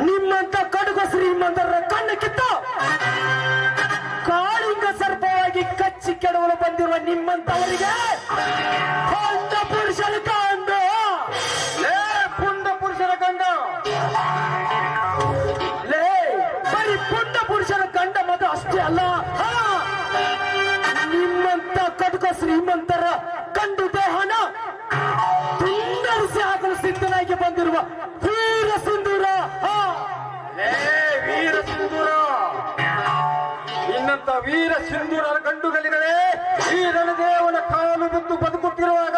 ನಿಮ್ಮಂತ ಕಡುಗ ಶ್ರೀಮಂತರ ಕಣ್ಣು ಕಿತ್ತು ಕಾಳಿಂಗ ಸರ್ಪವಾಗಿ ಕಚ್ಚಿ ಕೆಡವಲು ಬಂದಿರುವ ನಿಮ್ಮಂತವರಿಗೆ ಪುಂಡ ಪುರುಷರ ಕಂಡ ಪುಂಡ ಪುರುಷರ ಕಂಡ ಲೇ ಬರೀ ಪುಂಡ ಪುರುಷರ ಕಂಡ ಮತ ಅಷ್ಟೇ ಅಲ್ಲ, ನಿಮ್ಮಂತ ಕಡುಗ ಶ್ರೀಮಂತರ ಕಂಡು ದೇಹನ ತುಂಡರಿಸಿ ಹಾಕಲು ಸಿದ್ಧನಾಗಿ ಬಂದಿರುವ ವೀರ ಸಿಂಧೂರ. ವೀರ ಸಿಂಧೂರ, ಇನ್ನಂತ ವೀರ ಸಿಂಧೂರ ಗಂಡುಗಳಿಗಳೇ ಈ ರಣದೇವನ ಕಾಲು ಬಿದ್ದು ಬದುಕುತ್ತಿರುವಾಗ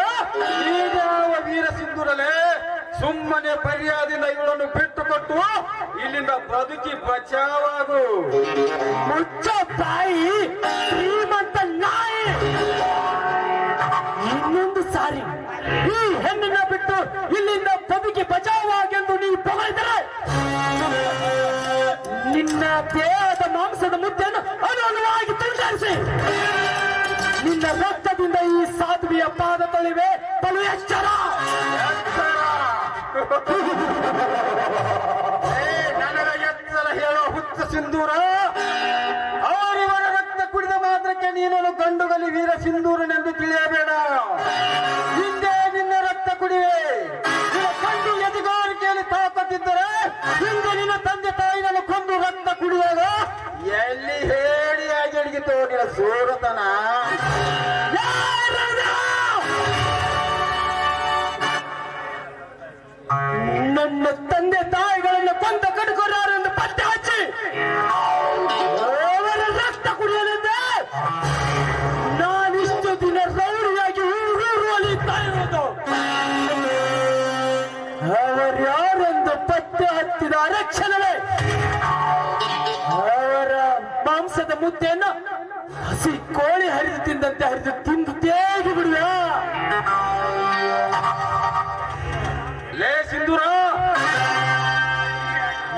ಈಗಾವ ವೀರ ಸಿಂಧೂರಲೇ ಸುಮ್ಮನೆ ಮರ್ಯಾದೆಯಿಂದ ಇವಳನ್ನು ಬಿಟ್ಟುಕೊಟ್ಟು ಇಲ್ಲಿಂದ ಬದುಕಿ ಬಚಾವಾಗು. ಮುಚ್ಚ ತಾಯಿ ಶ್ರೀಮಂತ ನಾಯಿ, ಇನ್ನೊಂದು ಸಾರಿ ಈ ಹೆಣ್ಣನ್ನ ಬಿಟ್ಟು ಇಲ್ಲಿಂದ ಬದುಕಿ ಬಚಾವಾಗೆಂದು ನೀವು ಪೊಗಳಿದರೆ ನಿನ್ನ ದೇಹದ ಮಾಂಸದ ಮುದ್ದೆಯನ್ನು ಅನುವಾಗಿ ತುಂಡರಿಸಿ ನಿನ್ನ ರಕ್ತದಿಂದ ಈ ಸಾಧ್ವಿಯ ಪಾದ ತೊಳಿವೆ ಬಲು ಎಚ್ಚರ. ನನಗ ಎಚ್ಚರ ಹೇಳೋ ಹುಚ್ಚ ಸಿಂಧೂರ, ಅವರಿವರ ರಕ್ತ ಕುಡಿದ ಮಾತ್ರಕ್ಕೆ ನೀನನ್ನು ಗಂಡುಗಲಿ ವೀರ ಸಿಂಧೂರನೆಂದು ತಿಳಿಯಬೇಡ. ಹಿಂದೆ ನಿನ್ನ ರಕ್ತ ಕುಡಿವೆ, ನಿನ್ನ ಕಂಡು ಎದುಗಾರಿಕೆಯಲ್ಲಿ ತಾಕತ್ತಿದ್ದರೆ ಹಿಂದೆ ನಿನ್ನ ತಂದೆ ತಾಯಿನನ್ನು ಕೊಂದು ರಕ್ತ ಕುಡಿದಾಗ ಎಲ್ಲಿ ಹೇಳಿಯಾಗಿ ಅಡಗಿತು ನಿನ್ನ ಸೋರತನ. ನನ್ನ ತಂದೆ ತಾಯಿಗಳನ್ನು ಕೊಂದ ಕಡುಕರಾರೆಂದು ಪತ್ತೆ ಹಚ್ಚಿ ಅವರ ರಕ್ತ ಕುಡಿಯಲಿದ್ದೆ ನಾನಿಷ್ಟು ದಿನ ರೌಡಿಯಾಗಿ ಊರೂರು ಅಲಿಯುತ್ತಾ ಇರೋದು. ಅವರ್ಯಾರೆಂದು ಪತ್ತೆ ಹತ್ತಿದ ಅರಕ್ಷಣವೇ ಅವರ ಮಾಂಸದ ಮುದ್ದೆಯನ್ನು ಹಸಿ ಕೋಳಿ ಹರಿದು ತಿಂದಂತೆ ಹರಿದು ತಿಂದು ತೇಗಿ ಬಿಡುವ. ಲೇ ಸಿಂಧೂರ,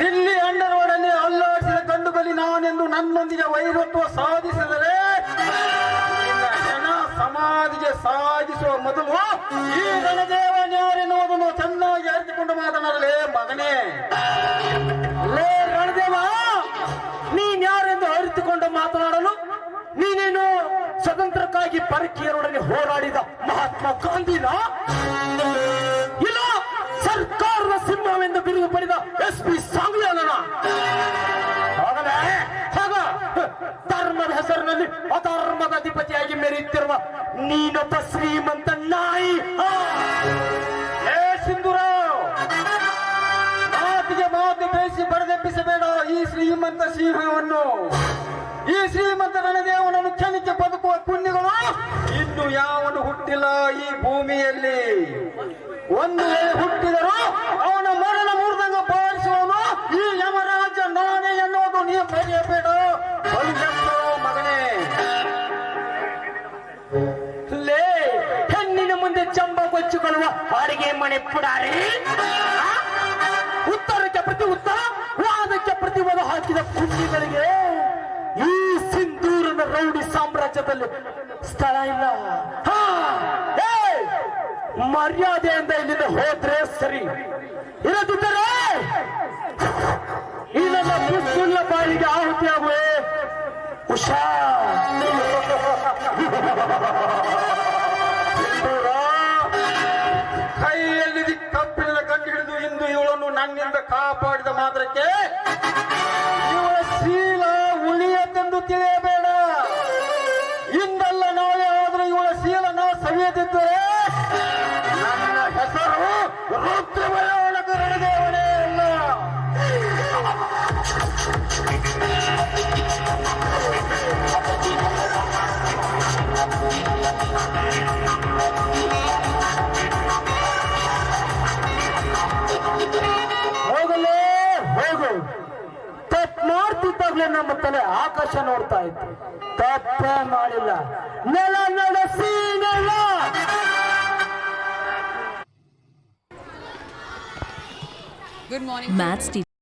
ದಿಲ್ಲಿ ಅಂಡರ್ವರ್ಡಲ್ಲಿ ಅಲ್ಲಾಡಿಸಿದ ಗಂಡುಗಲಿ ನಾನೆಂದು ನನ್ನೊಂದಿಗೆ ವೈರತ್ವ ಸಾಧಿಸಿದರೆ ನಿನ್ನ ಜನ ಸಮಾಧಿಗೆ ಸಾಗಿಸುವ ಮೊದಲು ಈ ರಣದೇವನ್ಯಾರೆನ್ನುವುದನ್ನು ಚೆನ್ನಾಗಿ ಅರಿತುಕೊಂಡು ಮಾತನಾಡಲೇ ಮಗನೇ. ಲೇ ರಣದೇವ, ನೀನ್ ಯಾರೆಂದು ಅರಿತುಕೊಂಡು ಮಾತನಾಡಲು ನೀನೇನು ಸ್ವತಂತ್ರಕ್ಕಾಗಿ ಪರಕೀಯರೊಡನೆ ಹೋರಾಡಿದ ಮಹಾತ್ಮ ಗಾಂಧಿನ, ಇಲ್ಲ ಸರ್ಕಾರದ ಸಿಂಹವೆಂದು ಬಿರುದು ಪಡೆದ SP ಸಾಂಗ್ಲಿಯಾಲನ? ಹಾಗಲೇ ಹಾಗ ಧರ್ಮದ ಹೆಸರಿನಲ್ಲಿ ಅಧರ್ಮದ ಅಧಿಪತಿಯಾಗಿ ಮೆರೆಯುತ್ತಿರುವ ನೀನೊಬ್ಬ ಶ್ರೀಮಂತ ನಾಯಿ. ಏ ಸಿಂಧೂರ, ಮಾತಿಗೆ ಮಾತು ಬೇಯಿಸಿ ಬಡದೆಬ್ಬಿಸಬೇಡ ಈ ಶ್ರೀಮಂತ ಸಿಂಹವನ್ನು. ಈ ಶ್ರೀಮಂತ ರಣದೇವನನ್ನು ಕ್ಷಣಿಕೆ ಬದುಕುವ ಪುಣ್ಯಗಳು ಇನ್ನು ಯಾವನು ಹುಟ್ಟಿಲ್ಲ ಈ ಭೂಮಿಯಲ್ಲಿ. ಒಂದು ವೇಳೆ ಹುಟ್ಟಿದರೂ ಅವನ ಮರಣ ಮೂರ್ದಂಗ ಬಾರಿಸುವನು ಈ ಯಮರಾಜ ನಾನೇ ಎನ್ನುವುದು ನೀವು ಮರೆಯಬೇಡ ಮಗನೇ. ಲೇ ಹೆಣ್ಣಿನ ಮುಂದೆ ಚಂಬ ಕೊಚ್ಚಿಕೊಳ್ಳುವ ಅಡಿಗೆ ಮನೆ ಪುಡಾರಿ, ಉತ್ತರಕ್ಕೆ ಪ್ರತಿ ಉತ್ತರ, ವಾದಕ್ಕೆ ಪ್ರತಿವಾದ ಹಾಕಿದ ಪುಣ್ಯಗಳಿಗೆ ಈ ಸಿಂಧೂರನ ರೌಡಿ ಸಾಮ್ರಾಜ್ಯದಲ್ಲಿ ಸ್ಥಳ ಇಲ್ಲ. ಮರ್ಯಾದೆಯಿಂದ ಇಲ್ಲಿಂದ ಹೋದ್ರೆ ಸರಿ, ಇಲ್ಲದಿದ್ದರೆ ಈ ನನ್ನ ಪುಸ್ತುಲ್ಯ ಬಾಯಿಗೆ ಆಹುತಿಯಾಗುವೆ. ಹುಷಾರ್. ಕೈಯಲ್ಲಿ ಕಬ್ಬಿಣದ ಕಂಡು ಹಿಡಿದು ಇಂದು ಇವಳನ್ನು ನನ್ನಿಂದ ಕಾಪಾಡಿದ ಮಾತ್ರಕ್ಕೆ ಇವಳ ಶೀಲ ಉಳಿಯತೆಂದು ತಿಳಿಯಬೇಡ. ಇಂದಲ್ಲ ನಾಳೆ ಆದರೂ ಇವಳ ಶೀಲ ನಾವು ಸವಿಯದಿದ್ದರೆ ನನ್ನ ಹೆಸರು ರುದ್ರಭಯಾನಕ ರಣದೇವನೇ ಅಲ್ಲ. ಹೋಗಲೇ ಹೌದು, ತಪ್ಪು ಮಾಡ್ತಿದ್ದಾಗ್ಲೇ ನಮ್ಮ ತಲೆ ಆಕಾಶ ನೋಡ್ತಾ ಇತ್ತು. ತಪ್ಪೇ ಮಾಡಿಲ್ಲ, ನೆಲ ನಡೆಸಿ ನೆಲ. Good morning. Maths teacher.